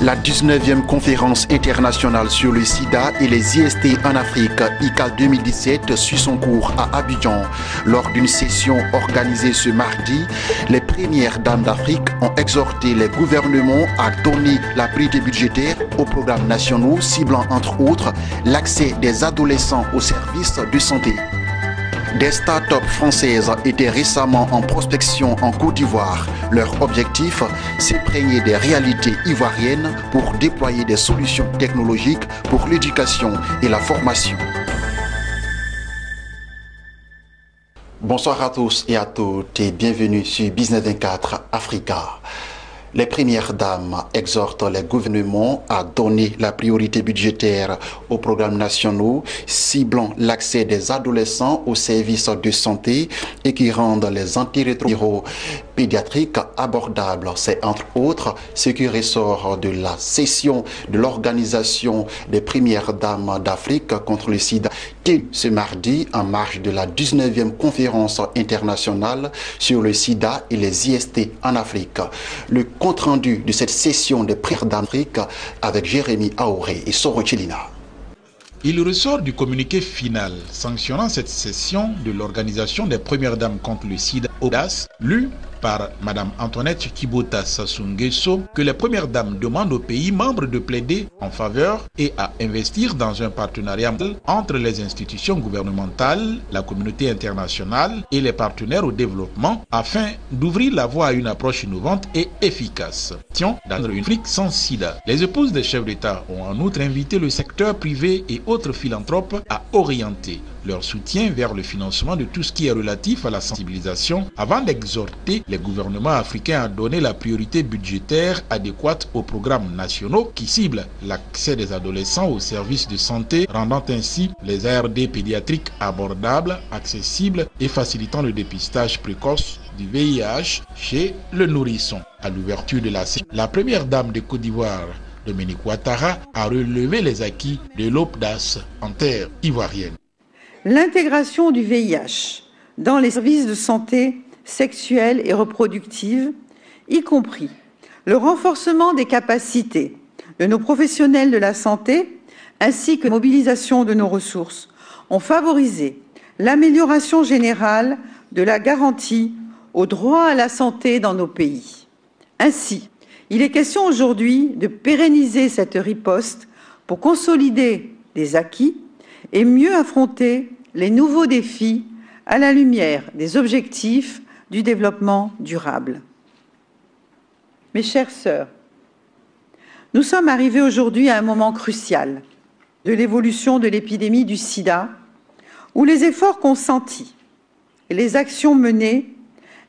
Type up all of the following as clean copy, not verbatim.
La 19e conférence internationale sur le sida et les IST en Afrique, ICAL 2017, suit son cours à Abidjan. Lors d'une session organisée ce mardi, les premières dames d'Afrique ont exhorté les gouvernements à donner la priorité budgétaire aux programmes nationaux ciblant entre autres l'accès des adolescents aux services de santé. Des start-up françaises étaient récemment en prospection en Côte d'Ivoire. Leur objectif, s'imprégner des réalités ivoiriennes pour déployer des solutions technologiques pour l'éducation et la formation. Bonsoir à tous et à toutes et bienvenue sur Business 24 Africa. Les premières dames exhortent les gouvernements à donner la priorité budgétaire aux programmes nationaux ciblant l'accès des adolescents aux services de santé et qui rendent les antirétroviraux pédiatriques abordables. C'est entre autres ce qui ressort de la session de l'organisation des premières dames d'Afrique contre le sida ce mardi en marge de la 19e conférence internationale sur le sida et les IST en Afrique. Le compte rendu de cette session des premières dames d'Afrique avec Jérémy Aouré et Soro Chilina. Il ressort du communiqué final sanctionnant cette session de l'organisation des premières dames contre le sida (ODAS), lu par Mme Antoinette Chibota Sassou Nguesso, que les premières dames demandent aux pays membres de plaider en faveur et à investir dans un partenariat entre les institutions gouvernementales, la communauté internationale et les partenaires au développement afin d'ouvrir la voie à une approche innovante et efficace dans une Afrique sans sida. Les épouses des chefs d'État ont en outre invité le secteur privé et autres philanthropes à orienter leur soutien vers le financement de tout ce qui est relatif à la sensibilisation avant d'exhorter les gouvernements africains à donner la priorité budgétaire adéquate aux programmes nationaux qui ciblent l'accès des adolescents aux services de santé, rendant ainsi les ARD pédiatriques abordables, accessibles et facilitant le dépistage précoce du VIH chez le nourrisson. À l'ouverture de la première dame de Côte d'Ivoire, Dominique Ouattara, a relevé les acquis de l'OPDAS en terre ivoirienne. L'intégration du VIH dans les services de santé sexuelle et reproductive, y compris le renforcement des capacités de nos professionnels de la santé, ainsi que la mobilisation de nos ressources, ont favorisé l'amélioration générale de la garantie au droit à la santé dans nos pays. Ainsi, il est question aujourd'hui de pérenniser cette riposte pour consolider des acquis et mieux affronter les nouveaux défis à la lumière des objectifs du développement durable. Mes chères sœurs, nous sommes arrivés aujourd'hui à un moment crucial de l'évolution de l'épidémie du sida, où les efforts consentis et les actions menées,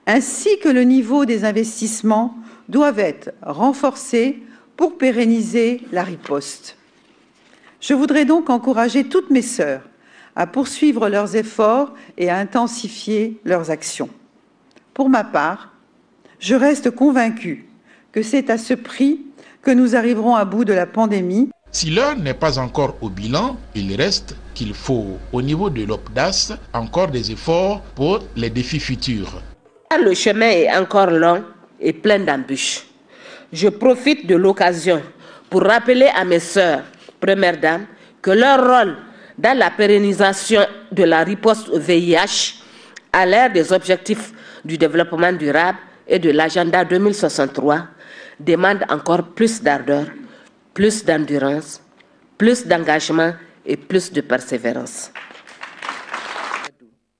ainsi que le niveau des investissements, doivent être renforcés pour pérenniser la riposte. Je voudrais donc encourager toutes mes sœurs à poursuivre leurs efforts et à intensifier leurs actions. Pour ma part, je reste convaincue que c'est à ce prix que nous arriverons à bout de la pandémie. Si l'heure n'est pas encore au bilan, il reste qu'il faut, au niveau de l'OPDAS, encore des efforts pour les défis futurs. Le chemin est encore long et plein d'embûches. Je profite de l'occasion pour rappeler à mes sœurs, premières dames, que leur rôle dans la pérennisation de la riposte au VIH à l'ère des objectifs du développement durable et de l'agenda 2063 demande encore plus d'ardeur, plus d'endurance, plus d'engagement et plus de persévérance.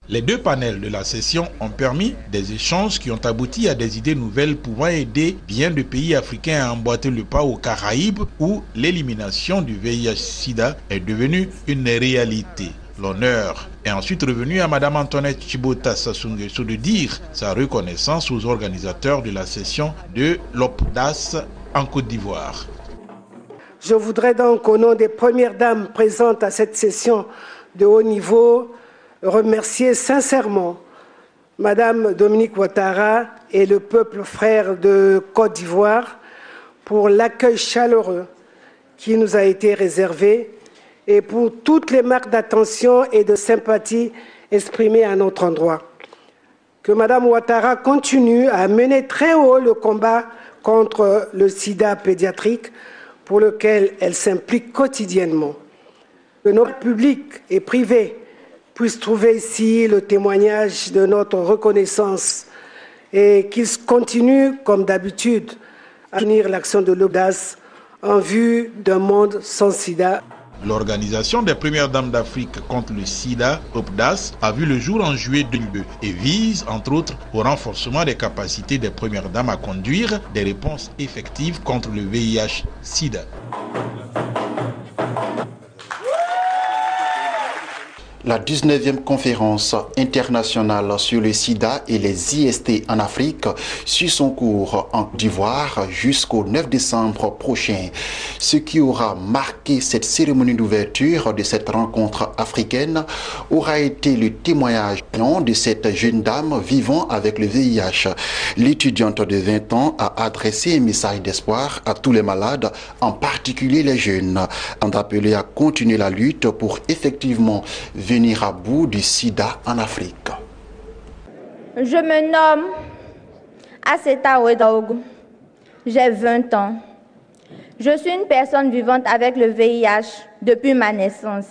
Les deux panels de la session ont permis des échanges qui ont abouti à des idées nouvelles pouvant aider bien de pays africains à emboîter le pas aux Caraïbes où l'élimination du VIH-Sida est devenue une réalité. L'honneur est ensuite revenu à Mme Antoinette Chibota Sassou Nguesso de dire sa reconnaissance aux organisateurs de la session de l'OPDAS en Côte d'Ivoire. Je voudrais donc, au nom des premières dames présentes à cette session de haut niveau, remercier sincèrement Madame Dominique Ouattara et le peuple frère de Côte d'Ivoire pour l'accueil chaleureux qui nous a été réservé et pour toutes les marques d'attention et de sympathie exprimées à notre endroit. Que Madame Ouattara continue à mener très haut le combat contre le sida pédiatrique pour lequel elle s'implique quotidiennement. Que nos publics et privés puissent trouver ici le témoignage de notre reconnaissance et qu'ils continuent, comme d'habitude, à soutenir l'action de l'ODAS en vue d'un monde sans sida. L'Organisation des Premières Dames d'Afrique contre le sida, OPDAS, a vu le jour en juillet 2002 et vise, entre autres, au renforcement des capacités des Premières Dames à conduire des réponses effectives contre le VIH-Sida. La 19e conférence internationale sur le sida et les IST en Afrique suit son cours en Côte d'Ivoire jusqu'au 9 décembre prochain. Ce qui aura marqué cette cérémonie d'ouverture de cette rencontre africaine aura été le témoignage de cette jeune dame vivant avec le VIH. L'étudiante de 20 ans a adressé un message d'espoir à tous les malades, en particulier les jeunes, en appelant à continuer la lutte pour effectivement venir à bout du sida en Afrique. Je me nomme Aseta Ouedraogo. J'ai 20 ans. Je suis une personne vivante avec le VIH depuis ma naissance.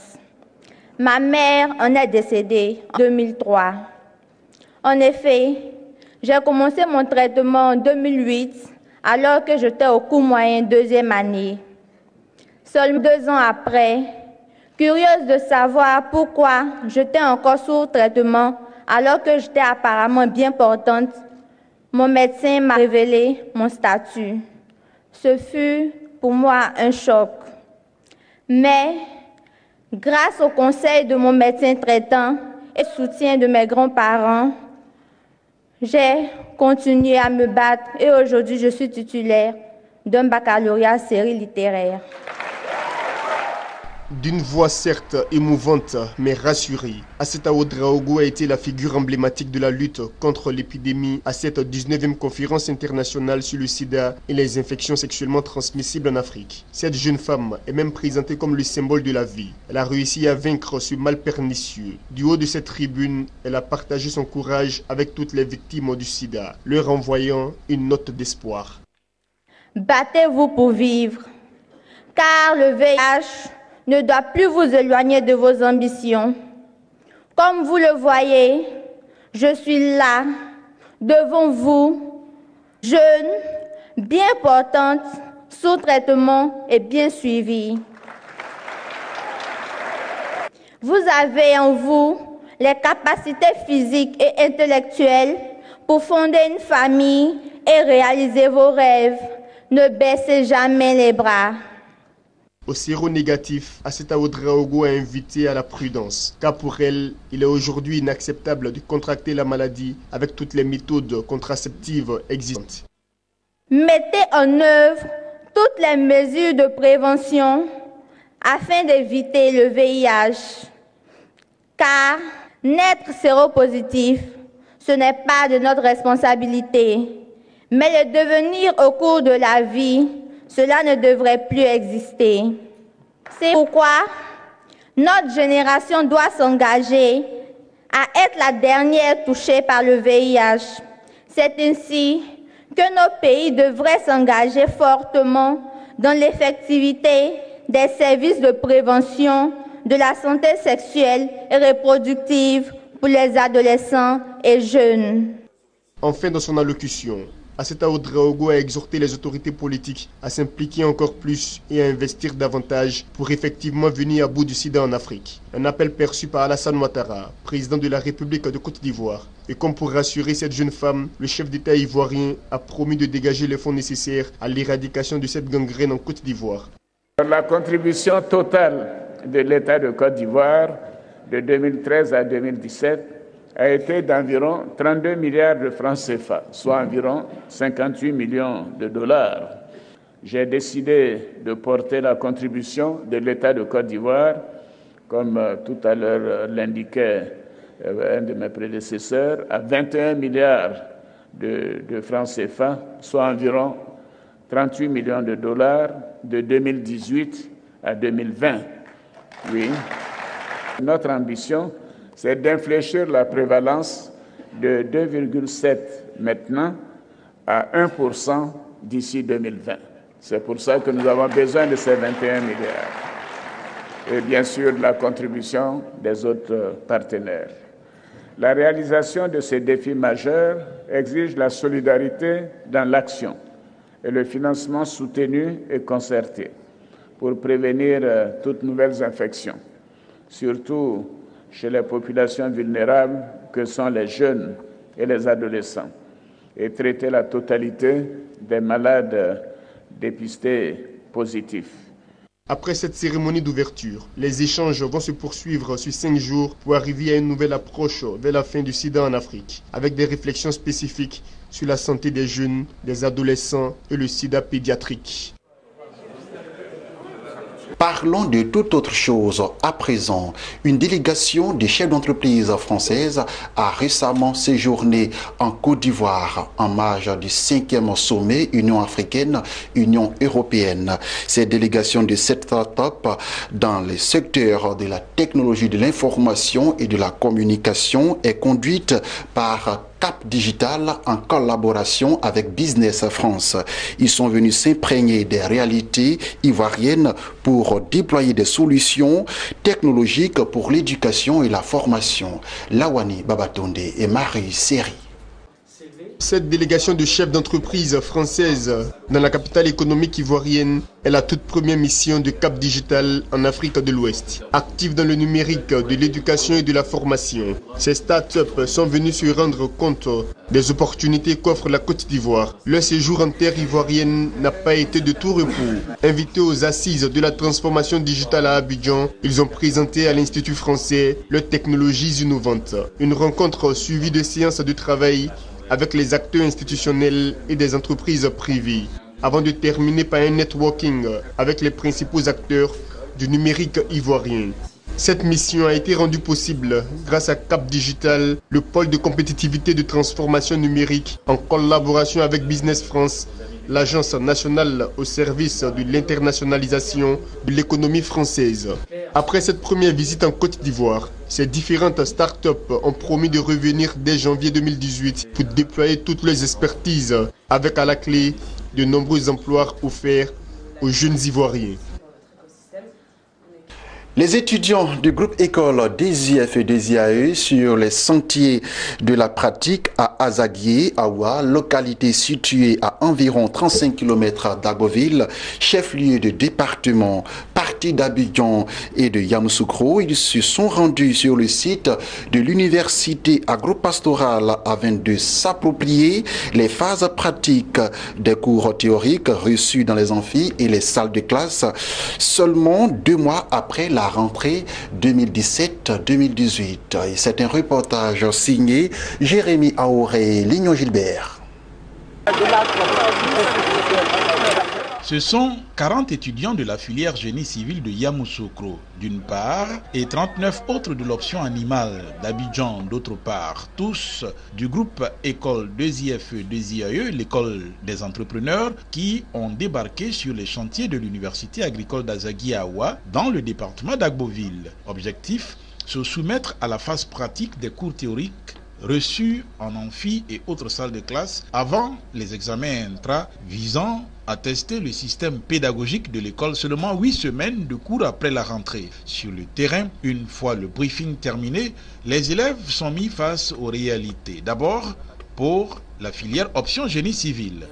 Ma mère en est décédée en 2003. En effet, j'ai commencé mon traitement en 2008 alors que j'étais au cours moyen 2e année. Seulement 2 ans après, curieuse de savoir pourquoi j'étais encore sous traitement alors que j'étais apparemment bien portante, mon médecin m'a révélé mon statut. Ce fut pour moi un choc. Mais grâce au conseil de mon médecin traitant et au soutien de mes grands-parents, j'ai continué à me battre et aujourd'hui je suis titulaire d'un baccalauréat série littéraire. D'une voix certes émouvante mais rassurée, Aseta Ouedraogo a été la figure emblématique de la lutte contre l'épidémie à cette 19e conférence internationale sur le sida et les infections sexuellement transmissibles en Afrique. Cette jeune femme est même présentée comme le symbole de la vie. Elle a réussi à vaincre ce mal pernicieux. Du haut de cette tribune, elle a partagé son courage avec toutes les victimes du sida, leur envoyant une note d'espoir. Battez-vous pour vivre, car le VIH ne doit plus vous éloigner de vos ambitions. Comme vous le voyez, je suis là, devant vous, jeune, bien portante, sous traitement et bien suivie. Vous avez en vous les capacités physiques et intellectuelles pour fonder une famille et réaliser vos rêves. Ne baissez jamais les bras. Au séronégatif, Aseta Ouedraogo a invité à la prudence, car pour elle, il est aujourd'hui inacceptable de contracter la maladie avec toutes les méthodes contraceptives existantes. Mettez en œuvre toutes les mesures de prévention afin d'éviter le VIH, car naître séropositif, ce n'est pas de notre responsabilité, mais le devenir au cours de la vie, cela ne devrait plus exister. C'est pourquoi notre génération doit s'engager à être la dernière touchée par le VIH. C'est ainsi que nos pays devraient s'engager fortement dans l'effectivité des services de prévention de la santé sexuelle et reproductive pour les adolescents et jeunes. Enfin, dans son allocution, Aseta Ouedraogo a exhorté les autorités politiques à s'impliquer encore plus et à investir davantage pour effectivement venir à bout du sida en Afrique. Un appel perçu par Alassane Ouattara, président de la République de Côte d'Ivoire. Et comme pour rassurer cette jeune femme, le chef d'État ivoirien a promis de dégager les fonds nécessaires à l'éradication de cette gangrène en Côte d'Ivoire. La contribution totale de l'État de Côte d'Ivoire de 2013 à 2017 a été d'environ 32 milliards de francs CFA, soit environ 58 millions de dollars. J'ai décidé de porter la contribution de l'État de Côte d'Ivoire, comme tout à l'heure l'indiquait un de mes prédécesseurs, à 21 milliards de francs CFA, soit environ 38 millions de dollars de 2018 à 2020. Oui. Notre ambition, c'est d'infléchir la prévalence de 2,7 maintenant à 1% d'ici 2020. C'est pour ça que nous avons besoin de ces 21 milliards. Et bien sûr de la contribution des autres partenaires. La réalisation de ces défis majeurs exige la solidarité dans l'action et le financement soutenu et concerté pour prévenir toutes nouvelles infections, surtout chez les populations vulnérables que sont les jeunes et les adolescents, et traiter la totalité des malades dépistés positifs. Après cette cérémonie d'ouverture, les échanges vont se poursuivre sur 5 jours pour arriver à une nouvelle approche vers la fin du sida en Afrique, avec des réflexions spécifiques sur la santé des jeunes, des adolescents et le sida pédiatrique. Parlons de toute autre chose. À présent, une délégation des chefs d'entreprise françaises a récemment séjourné en Côte d'Ivoire en marge du 5e sommet Union africaine-Union européenne. Cette délégation de 7 startups dans les secteurs de la technologie de l'information et de la communication est conduite par Cap Digital en collaboration avec Business France. Ils sont venus s'imprégner des réalités ivoiriennes pour déployer des solutions technologiques pour l'éducation et la formation. Lawani Babatonde et Marie Seri. Cette délégation de chefs d'entreprise françaises dans la capitale économique ivoirienne est la toute première mission de Cap Digital en Afrique de l'Ouest. Active dans le numérique, de l'éducation et de la formation, ces startups sont venus se rendre compte des opportunités qu'offre la Côte d'Ivoire. Leur séjour en terre ivoirienne n'a pas été de tout repos. Invités aux assises de la transformation digitale à Abidjan, ils ont présenté à l'Institut français leurs technologies innovantes. Une rencontre suivie de séances de travail avec les acteurs institutionnels et des entreprises privées, avant de terminer par un networking avec les principaux acteurs du numérique ivoirien. Cette mission a été rendue possible grâce à Cap Digital, le pôle de compétitivité de transformation numérique, en collaboration avec Business France, l'agence nationale au service de l'internationalisation de l'économie française. Après cette première visite en Côte d'Ivoire, ces différentes startups ont promis de revenir dès janvier 2018 pour déployer toutes leurs expertises avec à la clé de nombreux emplois offerts aux jeunes Ivoiriens. Les étudiants du groupe école des IF et des IAE sur les sentiers de la pratique à Azaguié, Awa, localité située à environ 35 km d'Agboville, chef-lieu de département, partie d'Abidjan et de Yamoussoukro, ils se sont rendus sur le site de l'université agropastorale afin de s'approprier les phases pratiques des cours théoriques reçus dans les amphis et les salles de classe seulement 2 mois après la rentrée 2017-2018. C'est un reportage signé Jérémy Aoré et Lignon Gilbert. Ce sont 40 étudiants de la filière génie civil de Yamoussoukro d'une part et 39 autres de l'option animale d'Abidjan d'autre part, tous du groupe école 2IFE 2IAE, l'école des entrepreneurs, qui ont débarqué sur les chantiers de l'université agricole d'Azaguié-Awa dans le département d'Agboville. Objectif, se soumettre à la phase pratique des cours théoriques reçus en amphi et autres salles de classe avant les examens intra visant à tester le système pédagogique de l'école seulement 8 semaines de cours après la rentrée. Sur le terrain, une fois le briefing terminé, les élèves sont mis face aux réalités. D'abord, pour la filière option génie civil.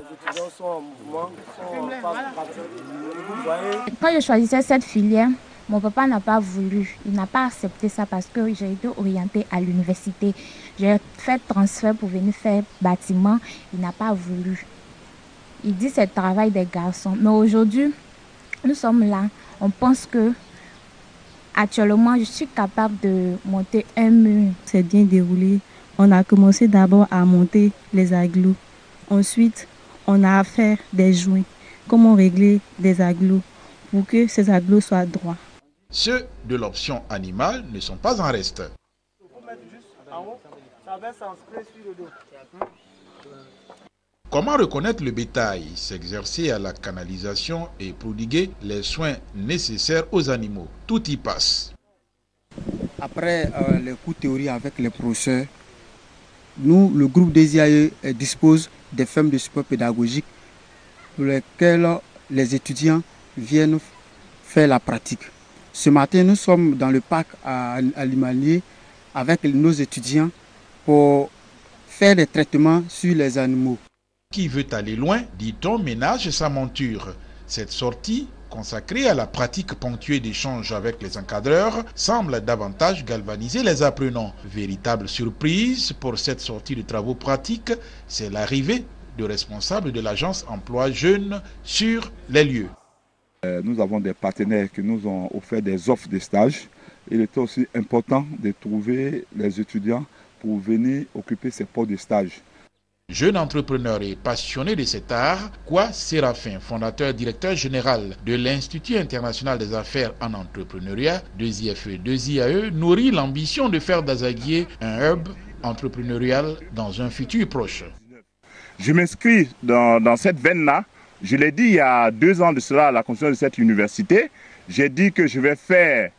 Quand je choisissais cette filière, mon papa n'a pas voulu, il n'a pas accepté ça parce que j'ai été orientée à l'université. J'ai fait transfert pour venir faire bâtiment, il n'a pas voulu. Il dit c'est le travail des garçons. Mais aujourd'hui, nous sommes là, on pense que actuellement je suis capable de monter un mur. C'est bien déroulé. On a commencé d'abord à monter les agglous. Ensuite, on a à faire des joints. Comment régler des agglous pour que ces agglous soient droits. Ceux de l'option animale ne sont pas en reste. Comment reconnaître le bétail, s'exercer à la canalisation et prodiguer les soins nécessaires aux animaux? Tout y passe. Après les cours théorie avec les professeurs, nous, le groupe des IAE, dispose des fermes de support pédagogique pour lesquelles les étudiants viennent faire la pratique. Ce matin, nous sommes dans le parc à Limalié avec nos étudiants pour faire des traitements sur les animaux. Qui veut aller loin, dit-on, ménage sa monture. Cette sortie, consacrée à la pratique ponctuée d'échanges avec les encadreurs, semble davantage galvaniser les apprenants. Véritable surprise pour cette sortie de travaux pratiques, c'est l'arrivée de responsables de l'agence emploi jeunes sur les lieux. Nous avons des partenaires qui nous ont offert des offres de stage. Il était aussi important de trouver les étudiants pour venir occuper ces postes de stage. Jeune entrepreneur et passionné de cet art, Kwa Séraphin, fondateur directeur général de l'Institut international des affaires en entrepreneuriat, 2IFE, 2IAE, nourrit l'ambition de faire d'Azaguié un hub entrepreneurial dans un futur proche. Je m'inscris dans cette veine-là. Je l'ai dit il y a 2 ans de cela à la construction de cette université. J'ai dit que je vais faire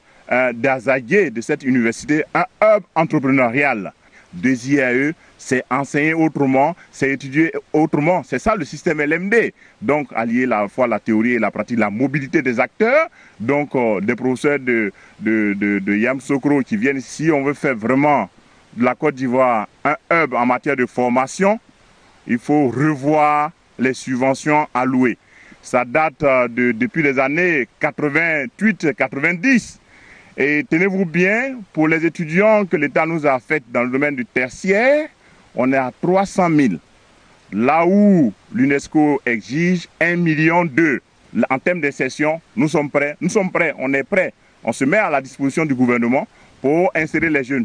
d'Azaguié, de cette université, un hub entrepreneurial. 2IAE, c'est enseigner autrement, c'est étudier autrement. C'est ça le système LMD. Donc, allier à la fois la théorie et la pratique, la mobilité des acteurs. Donc, des professeurs de Yamoussoukro qui viennent ici. On veut faire vraiment de la Côte d'Ivoire un hub en matière de formation. Il faut revoir les subventions allouées. Ça date depuis les années 88-90. Et tenez-vous bien, pour les étudiants que l'État nous a fait dans le domaine du tertiaire, on est à 300 000. Là où l'UNESCO exige 1,2 million. En termes de session, nous sommes prêts, on est prêts. On se met à la disposition du gouvernement pour insérer les jeunes.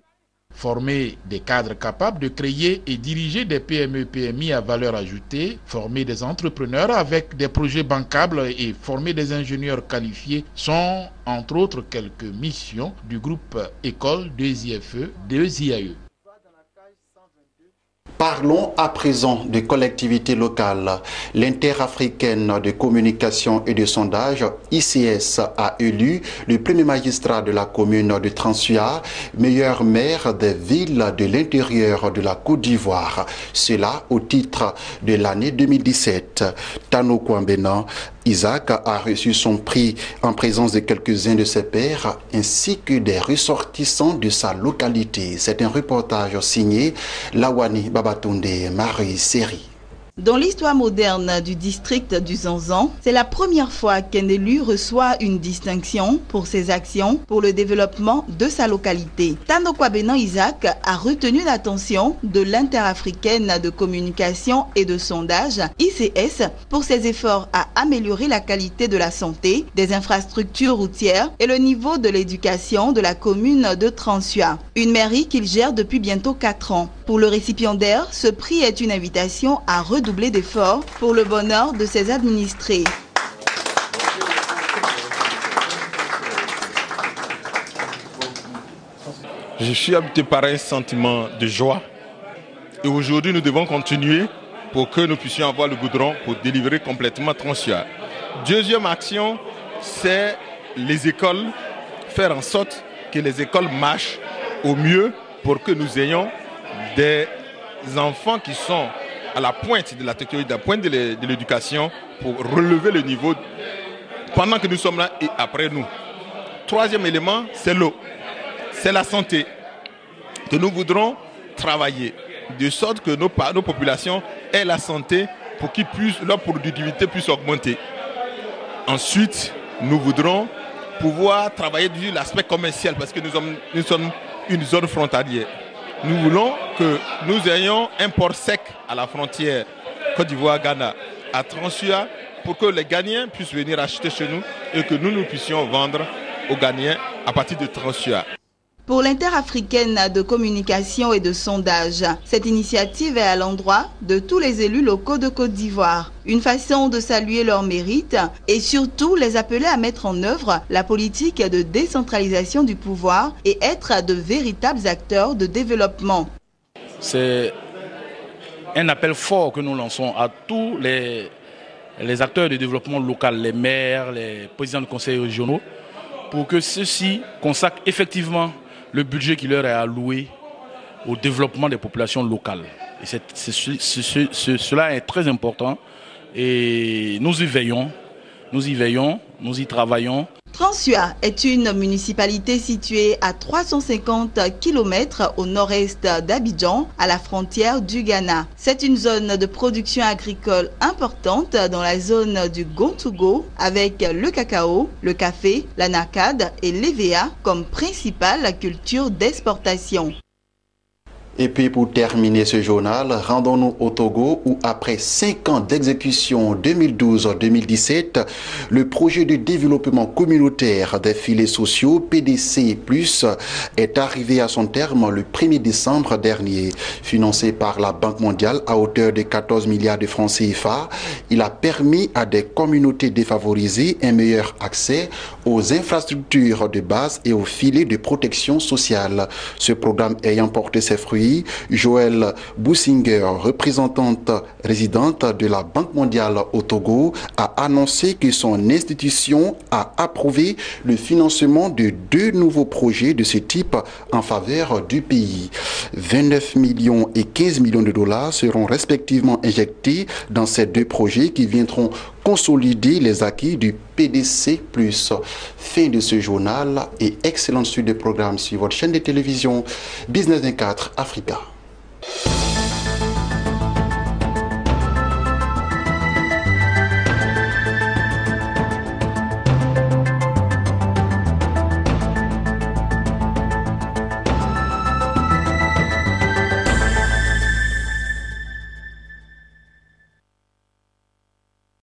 Former des cadres capables de créer et diriger des PME-PMI à valeur ajoutée, former des entrepreneurs avec des projets bancables et former des ingénieurs qualifiés sont entre autres quelques missions du groupe École 2IFE, 2IAE. Parlons à présent des collectivités locales. L'Interafricaine de communication et de sondage, ICS, a élu le premier magistrat de la commune de Transua, meilleur maire des villes de l'intérieur de la Côte d'Ivoire. Cela au titre de l'année 2017. Tano Kwambena Isaac a reçu son prix en présence de quelques-uns de ses pairs ainsi que des ressortissants de sa localité. C'est un reportage signé Lawani Babatunde Marie Seri. Dans l'histoire moderne du district du Zanzan, c'est la première fois qu'un élu reçoit une distinction pour ses actions pour le développement de sa localité. Tano Kwabena Isaac a retenu l'attention de l'Interafricaine de communication et de sondage, ICS, pour ses efforts à améliorer la qualité de la santé, des infrastructures routières et le niveau de l'éducation de la commune de Transua, une mairie qu'il gère depuis bientôt 4 ans. Pour le récipiendaire, ce prix est une invitation à redoubler d'efforts pour le bonheur de ses administrés. Je suis habité par un sentiment de joie et aujourd'hui nous devons continuer pour que nous puissions avoir le goudron pour délivrer complètement Transua. Deuxième action, c'est les écoles, faire en sorte que les écoles marchent au mieux pour que nous ayons des enfants qui sont à la pointe de la technologie, à la pointe de l'éducation pour relever le niveau pendant que nous sommes là et après nous. Troisième élément, c'est l'eau, c'est la santé que nous voudrons travailler de sorte que nos populations aient la santé pour qu'ils puissent, leur productivité puisse augmenter. Ensuite, nous voudrons pouvoir travailler sur l'aspect commercial parce que nous sommes une zone frontalière. Nous voulons que nous ayons un port sec à la frontière Côte d'Ivoire-Ghana à Transua pour que les Ghanéens puissent venir acheter chez nous et que nous puissions vendre aux Ghanéens à partir de Transua. Pour l'Interafricaine de communication et de sondage, cette initiative est à l'endroit de tous les élus locaux de Côte d'Ivoire. Une façon de saluer leur mérite et surtout les appeler à mettre en œuvre la politique de décentralisation du pouvoir et être de véritables acteurs de développement. C'est un appel fort que nous lançons à tous les acteurs de développement local, les maires, les présidents de conseils régionaux, pour que ceux-ci consacrent effectivement le budget qui leur est alloué au développement des populations locales. Et cela est très important et nous y veillons Nous y veillons, nous y travaillons. Transua est une municipalité située à 350 km au nord-est d'Abidjan, à la frontière du Ghana. C'est une zone de production agricole importante dans la zone du Gontougo, avec le cacao, le café, l'anacade et l'EVA comme principale culture d'exportation. Et puis pour terminer ce journal, rendons-nous au Togo où après 5 ans d'exécution 2012-2017, le projet de développement communautaire des filets sociaux PDC+, est arrivé à son terme le 1er décembre dernier. Financé par la Banque mondiale à hauteur de 14 milliards de francs CFA, il a permis à des communautés défavorisées un meilleur accès aux infrastructures de base et aux filets de protection sociale. Ce programme ayant porté ses fruits, Joël Boussinger, représentante résidente de la Banque mondiale au Togo, a annoncé que son institution a approuvé le financement de 2 nouveaux projets de ce type en faveur du pays. 29 millions et 15 millions de dollars seront respectivement injectés dans ces 2 projets qui viendront consolider les acquis du PDC+. Fin de ce journal et excellente suite de programmes sur votre chaîne de télévision Business 24 Africa.